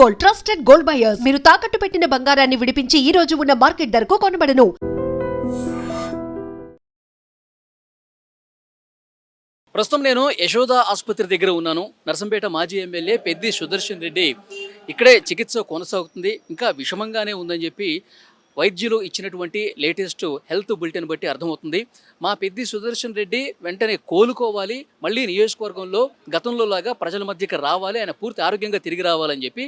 Gold, trusted gold buyers. మీరు తాకట్టు పెట్టిన బంగారాన్ని విడిపించి ఈ రోజు ఉన్న మార్కెట్ ధరకు కొనబడను. ప్రస్తుతం నేను యశోద ఆసుపత్రి దగ్గర ఉన్నాను. నర్సంపేట మాజీ ఎమ్మెల్యే పెద్ది సుదర్శన్ రెడ్డి ఇక్కడే చికిత్స కొనసాగుతుంది. ఇంకా విషమంగానే ఉందని చెప్పి వైద్యులు ఇచ్చినటువంటి లేటెస్ట్ హెల్త్ బులెటిన్ బట్టి అర్థమవుతుంది. మా పెద్ది సుదర్శన్ రెడ్డి వెంటనే కోలుకోవాలి, మళ్ళీ నియోజకవర్గంలో గతంలో లాగా ప్రజల మధ్యకి రావాలి, ఆయన పూర్తి ఆరోగ్యంగా తిరిగి రావాలని చెప్పి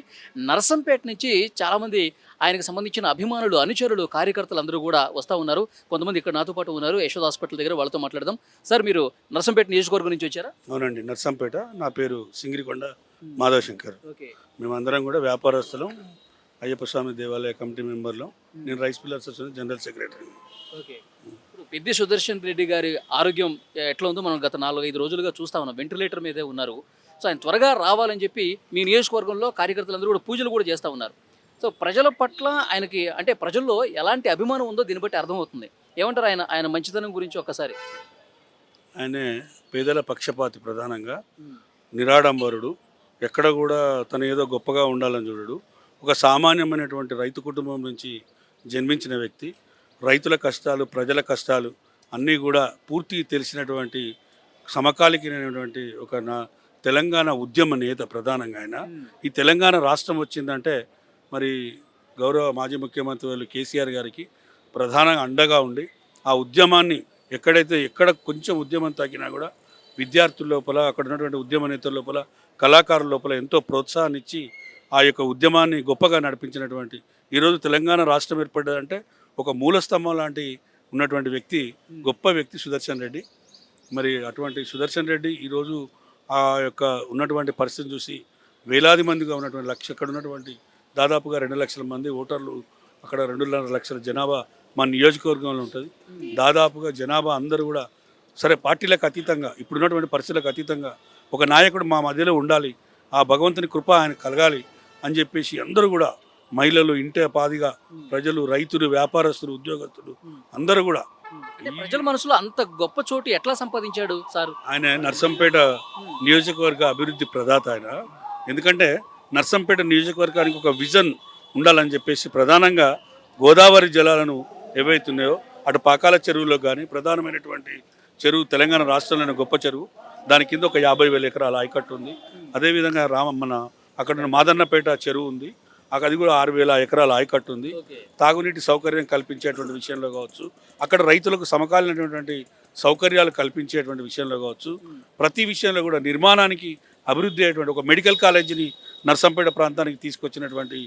నర్సంపేట నుంచి చాలామంది ఆయనకు సంబంధించిన అభిమానులు, అనుచరులు, కార్యకర్తలు అందరూ కూడా వస్తూ ఉన్నారు. కొంతమంది ఇక్కడ నాతో పాటు ఉన్నారు యశోద హాస్పిటల్ దగ్గర, వాళ్ళతో మాట్లాడదాం. సార్, మీరు నర్సంపేట నియోజకవర్గం నుంచి వచ్చారా? అవునండి, నర్సంపేట. నా పేరు సింగిరికొండ మాధవ్ శంకర్. ఓకే. మేమందరం కూడా వ్యాపారస్తులం, అయ్యప్ప స్వామి దేవాలయ కమిటీ మెంబర్లో. నేను rice pillars association general secretary. Okay. ఇప్పుడు పెద్ది సుదర్శన్ రెడ్డి గారి ఆరోగ్యం ఎట్లా ఉందో మనం గత 4-5 రోజులుగా చూస్తా ఉన్నాం. వెంటిలేటర్ మీదే ఉన్నారు. సో ఆయన త్వరగా రావాలని చెప్పి మీ నియోజకవర్గంలో కార్యకర్తలందరూ కూడా పూజలు కూడా చేస్తూ ఉన్నారు. సో ప్రజల పట్ల ఆయనకి అంటే ప్రజల్లో ఎలాంటి అభిమానం ఉందో దీన్ని బట్టి అర్థమవుతుంది. ఏమంటారు ఆయన మంచితనం గురించి ఒక్కసారి? ఆయన పేదల పక్షపాతి, ప్రధానంగా నిరాడంబరుడు, ఎక్కడ కూడా తను ఏదో గొప్పగా ఉండాలని చూడడు. ఒక సామాన్యమైనటువంటి రైతు కుటుంబం నుంచి జన్మించిన వ్యక్తి. రైతుల కష్టాలు, ప్రజల కష్టాలు అన్నీ కూడా పూర్తి తెలిసినటువంటి సమకాలీనటువంటి ఒక తెలంగాణ ఉద్యమ నేత ప్రధానంగా ఆయన. ఈ తెలంగాణ రాష్ట్రం వచ్చిందంటే మరి గౌరవ మాజీ ముఖ్యమంత్రి వాళ్ళు కేసీఆర్ గారికి ప్రధానంగా అండగా ఉండి ఆ ఉద్యమాన్ని ఎక్కడ కొంచెం ఉద్యమం తగ్గినా కూడా విద్యార్థుల లోపల, అక్కడ ఉన్నటువంటి ఉద్యమ నేతల లోపల, కళాకారుల లోపల ఎంతో ప్రోత్సాహాన్ని ఇచ్చి ఆ యొక్క ఉద్యమాన్ని గొప్పగా నడిపించినటువంటి, ఈరోజు తెలంగాణ రాష్ట్రం ఏర్పడ్డదంటే ఒక మూలస్తంభం లాంటి ఉన్నటువంటి వ్యక్తి, గొప్ప వ్యక్తి సుదర్శన్ రెడ్డి. మరి అటువంటి సుదర్శన్ రెడ్డి ఈరోజు ఆ యొక్క ఉన్నటువంటి పరిస్థితిని చూసి వేలాది మందిగా ఉన్నటువంటి అక్కడ ఉన్నటువంటి దాదాపుగా 2 లక్షల మంది ఓటర్లు, అక్కడ 2.5 లక్షల జనాభా మన నియోజకవర్గంలో ఉంటుంది. దాదాపుగా జనాభా అందరూ కూడా సరే పార్టీలకు అతీతంగా, ఇప్పుడున్నటువంటి పరిస్థితులకు అతీతంగా ఒక నాయకుడు మా మధ్యలో ఉండాలి, ఆ భగవంతుని కృప ఆయన కలగాలి అని చెప్పేసి అందరూ కూడా, మహిళలు, ఇంటే పాదిగా ప్రజలు, రైతులు, వ్యాపారస్తులు, ఉద్యోగస్తులు అందరూ కూడా. ప్రజల మనసులో అంత గొప్ప చోటు ఎట్లా సంపాదించాడు సార్? ఆయన నర్సంపేట నియోజకవర్గ అభివృద్ధి ప్రదాత ఆయన. ఎందుకంటే నర్సంపేట నియోజకవర్గానికి ఒక విజన్ ఉండాలని చెప్పేసి ప్రధానంగా గోదావరి జలాలను ఏవైతున్నాయో అటు పాకాల చెరువులో కానీ, ప్రధానమైనటువంటి చెరువు తెలంగాణ రాష్ట్రంలోని గొప్ప చెరువు, దాని కింద ఒక 50,000 ఎకరాల ఆయకట్టు ఉంది. అదేవిధంగా అక్కడ మాదన్నపేట చెరువు ఉంది, అది కూడా 6,000 ఎకరాల ఆయకట్టు ఉంది. తాగునీటి సౌకర్యం కల్పించేటువంటి విషయంలో కావచ్చు, అక్కడ రైతులకు సమకాలీనటువంటి సౌకర్యాలు కల్పించేటువంటి విషయంలో కావచ్చు, ప్రతి విషయంలో కూడా నిర్మాణానికి అభివృద్ధి అయ్యేటువంటి ఒక మెడికల్ కాలేజీని నర్సంపేట ప్రాంతానికి తీసుకొచ్చినటువంటి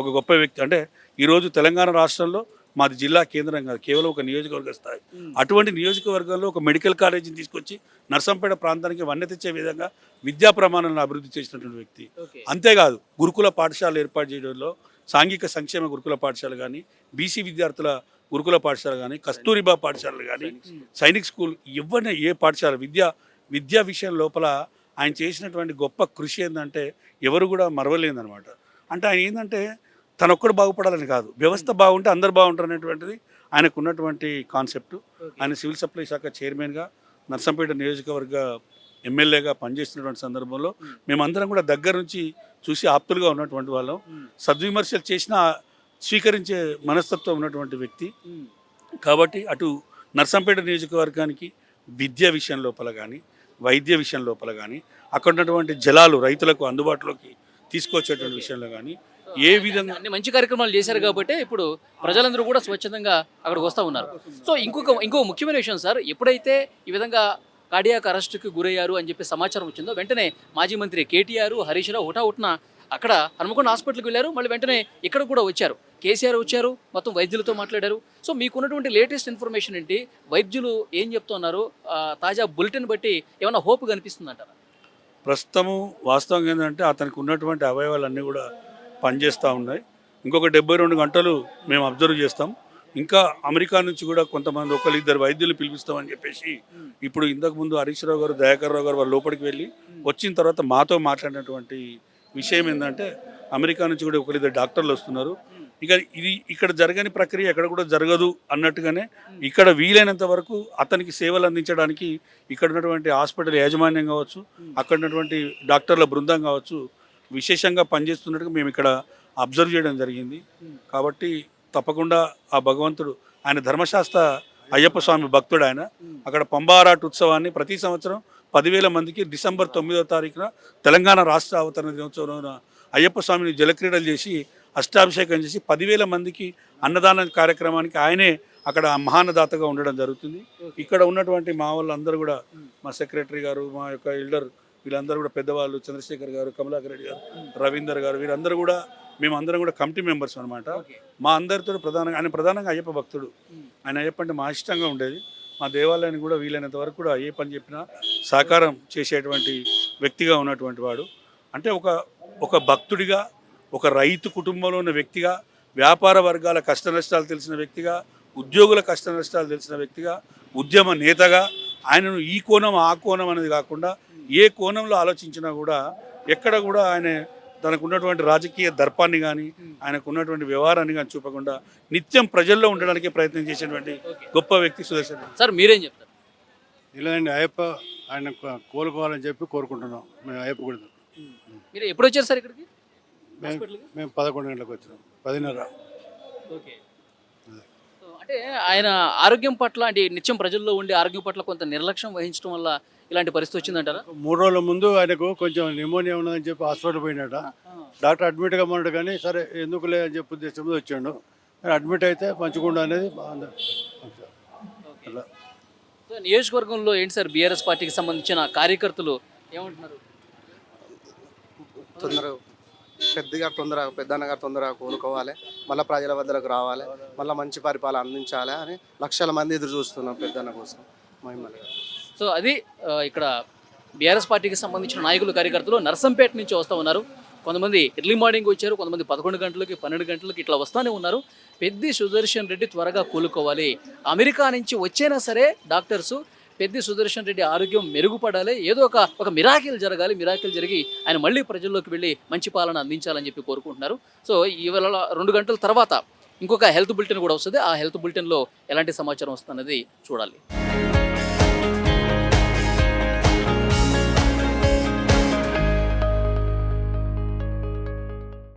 ఒక గొప్ప వ్యక్తి. అంటే ఈరోజు తెలంగాణ రాష్ట్రంలో మాది జిల్లా కేంద్రం కాదు, కేవలం ఒక నియోజకవర్గ స్థాయి. అటువంటి నియోజకవర్గంలో ఒక మెడికల్ కాలేజీని తీసుకొచ్చి నర్సంపేట ప్రాంతానికి వన్నె తెచ్చే విధంగా విద్యా ప్రమాణాలను అభివృద్ధి చేసినటువంటి వ్యక్తి. అంతేకాదు గురుకుల పాఠశాలలు ఏర్పాటు చేయడంలో, సాంఘిక సంక్షేమ గురుకుల పాఠశాల కానీ, బీసీ విద్యార్థుల గురుకుల పాఠశాల కానీ, కస్తూరిబా పాఠశాలలు కానీ, సైనిక్ స్కూల్, ఎవరిని ఏ పాఠశాల విద్యా విషయం లోపల ఆయన చేసినటువంటి గొప్ప కృషి ఏంటంటే ఎవరు కూడా మరవలేదన్నమాట. అంటే ఆయన ఏంటంటే తనొక్కడు బాగుపడాలని కాదు, వ్యవస్థ బాగుంటే అందరు బాగుంటారు అనేటువంటిది ఆయనకు ఉన్నటువంటి కాన్సెప్ట్. ఆయన సివిల్ సప్లై శాఖ చైర్మన్గా, నర్సంపేట నియోజకవర్గ ఎమ్మెల్యేగా పనిచేస్తున్నటువంటి సందర్భంలో మేమందరం కూడా దగ్గర నుంచి చూసి ఆప్తులుగా ఉన్నటువంటి వాళ్ళం. సద్విమర్శలు చేసినా స్వీకరించే మనస్తత్వం ఉన్నటువంటి వ్యక్తి. కాబట్టి అటు నర్సంపేట నియోజకవర్గానికి విద్య విషయం లోపల కానీ, వైద్య విషయం లోపల కానీ, అక్కడ ఉన్నటువంటి జలాలు రైతులకు అందుబాటులోకి తీసుకొచ్చేటువంటి విషయంలో కానీ ఏ విధంగా అన్ని మంచి కార్యక్రమాలు చేశారు కాబట్టి ఇప్పుడు ప్రజలందరూ కూడా స్వచ్ఛందంగా అక్కడికి వస్తూ ఉన్నారు. సో ఇంకో ముఖ్యమైన విషయం సార్, ఎప్పుడైతే ఈ విధంగా కార్డియాక్ అరెస్ట్కి గురయ్యారు అని చెప్పి సమాచారం వచ్చిందో వెంటనే మాజీ మంత్రి కేటీఆర్, హరీష్ రావు హుటాహుటిన అక్కడ హనుమకొండ హాస్పిటల్కి వెళ్ళారు. మళ్ళీ వెంటనే ఇక్కడ కూడా వచ్చారు, కేసీఆర్ వచ్చారు, మొత్తం వైద్యులతో మాట్లాడారు. సో మీకున్నటువంటి లేటెస్ట్ ఇన్ఫర్మేషన్ ఏంటి? వైద్యులు ఏం చెప్తున్నారు? తాజా బులెటిన్ బట్టి ఏమైనా హోప్ కనిపిస్తుందంటారా? ప్రస్తుతము వాస్తవంగా ఏంటంటే అతనికి ఉన్నటువంటి అవయవాలన్నీ కూడా పనిచేస్తూ ఉన్నాయి. ఇంకొక 72 గంటలు మేము అబ్జర్వ్ చేస్తాం. ఇంకా అమెరికా నుంచి కూడా కొంతమంది 1-2 వైద్యులు పిలిపిస్తామని చెప్పేసి ఇప్పుడు ఇంతకుముందు హరీష్ రావు గారు, దయాకర్ రావు గారు వాళ్ళు లోపలికి వెళ్ళి వచ్చిన తర్వాత మాతో మాట్లాడినటువంటి విషయం ఏంటంటే అమెరికా నుంచి కూడా 1-2 డాక్టర్లు వస్తున్నారు. ఇక ఇది ఇక్కడ జరగని ప్రక్రియ ఎక్కడ కూడా జరగదు అన్నట్టుగానే ఇక్కడ వీలైనంత వరకు అతనికి సేవలు అందించడానికి ఇక్కడ ఉన్నటువంటి హాస్పిటల్ యాజమాన్యం కావచ్చు, అక్కడ ఉన్నటువంటి డాక్టర్ల బృందం కావచ్చు, విశేషంగా పనిచేస్తున్నట్టుగా మేము ఇక్కడ అబ్జర్వ్ చేయడం జరిగింది. కాబట్టి తప్పకుండా ఆ భగవంతుడు, ఆయన ధర్మశాస్త్ర అయ్యప్ప స్వామి భక్తుడు ఆయన. అక్కడ పంబారాట్ ఉత్సవాన్ని ప్రతి సంవత్సరం 10,000 మందికి డిసెంబర్ 9వ తారీఖున తెలంగాణ రాష్ట్ర అవతరణ దినోత్సవం అయ్యప్ప స్వామిని జలక్రీడలు చేసి అష్టాభిషేకం చేసి 10,000 మందికి అన్నదాన కార్యక్రమానికి ఆయనే అక్కడ మహాన్నదాతగా ఉండడం జరుగుతుంది. ఇక్కడ ఉన్నటువంటి మా వాళ్ళందరూ కూడా, మా సెక్రటరీ గారు, మా యొక్క ఎల్డర్, వీళ్ళందరూ కూడా పెద్దవాళ్ళు, చంద్రశేఖర్ గారు, కమలాకర్ రెడ్డి గారు, రవీందర్ గారు, వీరందరూ కూడా మేమందరం కూడా కమిటీ మెంబర్స్ అనమాట. మా అందరితో ఆయన ప్రధానంగా అయ్యప్ప భక్తుడు. ఆయన అయ్యప్ప అంటే మా ఇష్టంగా ఉండేది. మా దేవాలయాన్ని కూడా వీలైనంత వరకు కూడా ఏ పని చెప్పినా సహకారం చేసేటువంటి వ్యక్తిగా ఉన్నటువంటి వాడు. అంటే ఒక భక్తుడిగా, ఒక రైతు కుటుంబంలో ఉన్న వ్యక్తిగా, వ్యాపార వర్గాల కష్ట నష్టాలు తెలిసిన వ్యక్తిగా, ఉద్యోగుల కష్ట నష్టాలు తెలిసిన వ్యక్తిగా, ఉద్యమ నేతగా, ఆయనను ఈ కోణం ఆ కోణం అనేది కాకుండా ఏ కోణంలో ఆలోచించినా కూడా ఎక్కడ కూడా ఆయన తనకు ఉన్నటువంటి రాజకీయ దర్పాన్ని కానీ, ఆయనకు ఉన్నటువంటి వ్యవహారాన్ని కానీ చూపకుండా నిత్యం ప్రజల్లో ఉండడానికి ప్రయత్నం చేసేటువంటి గొప్ప వ్యక్తి సుదర్శన్. సార్ మీరేం చెప్తారు? ఇలాంటి అయ్యప్ప ఆయన కోలుకోవాలని చెప్పి కోరుకుంటున్నాం మేము అయ్యప్ప గుడి దగ్గర. మీరు ఎప్పుడు వచ్చారు సార్ ఇక్కడికి? మేము 11 గంటలకు వచ్చినాం, 10:30. ఓకే. అంటే ఆయన ఆరోగ్యం పట్ల, అంటే నిత్యం ప్రజల్లో ఉండే ఆరోగ్యం పట్ల కొంత నిర్లక్ష్యం వహించడం వల్ల ఇలాంటి పరిస్థితి వచ్చిందంటారా? 3 రోజుల ముందు ఆయనకు కొంచెం నిమోనియా ఉన్నదని చెప్పి హాస్పిటల్ పోయినాట. డాక్టర్ అడ్మిట్ కమ్మన్నాడు, కానీ సరే ఎందుకులే అని చెప్పి ఉద్దేశంతో వచ్చాడు. అడ్మిట్ అయితే మంచిగుండా అనేది అట్లా. సో నియోజకవర్గంలో ఏంటి సార్ బీఆర్ఎస్ పార్టీకి సంబంధించిన కార్యకర్తలు ఏమంటున్నారు? పెద్దన్నగారు తొందరగా కోలుకోవాలి, మళ్ళీ ప్రజల వద్దకు రావాలి, మళ్ళీ మంచి పరిపాలన అందించాలి అని లక్షల మంది ఎదురు చూస్తున్నాం పెద్దన్న కోసం. సో అది ఇక్కడ బీఆర్ఎస్ పార్టీకి సంబంధించిన నాయకులు, కార్యకర్తలు నర్సంపేట నుంచి వస్తూ ఉన్నారు. కొంతమంది ఎర్లీ మార్నింగ్ వచ్చారు, కొంతమంది 11 గంటలకి 12 గంటలకి ఇట్లా వస్తూనే ఉన్నారు. పెద్ది సుదర్శన్ రెడ్డి త్వరగా కోలుకోవాలి, అమెరికా నుంచి వచ్చైనా సరే డాక్టర్సు పెద్ది సుదర్శన్ రెడ్డి ఆరోగ్యం మెరుగుపడాలి, ఏదో ఒక మిరాకిల్ జరగాలి, మిరాకిల్ జరిగి ఆయన మళ్ళీ ప్రజల్లోకి వెళ్ళి మంచి పాలన అందించాలని చెప్పి కోరుకుంటున్నారు. సో ఇవాళ 2 గంటల తర్వాత ఇంకొక హెల్త్ బులెటిన్ కూడా వస్తుంది. ఆ హెల్త్ బులెటిన్లో ఎలాంటి సమాచారం వస్తున్నది చూడాలి.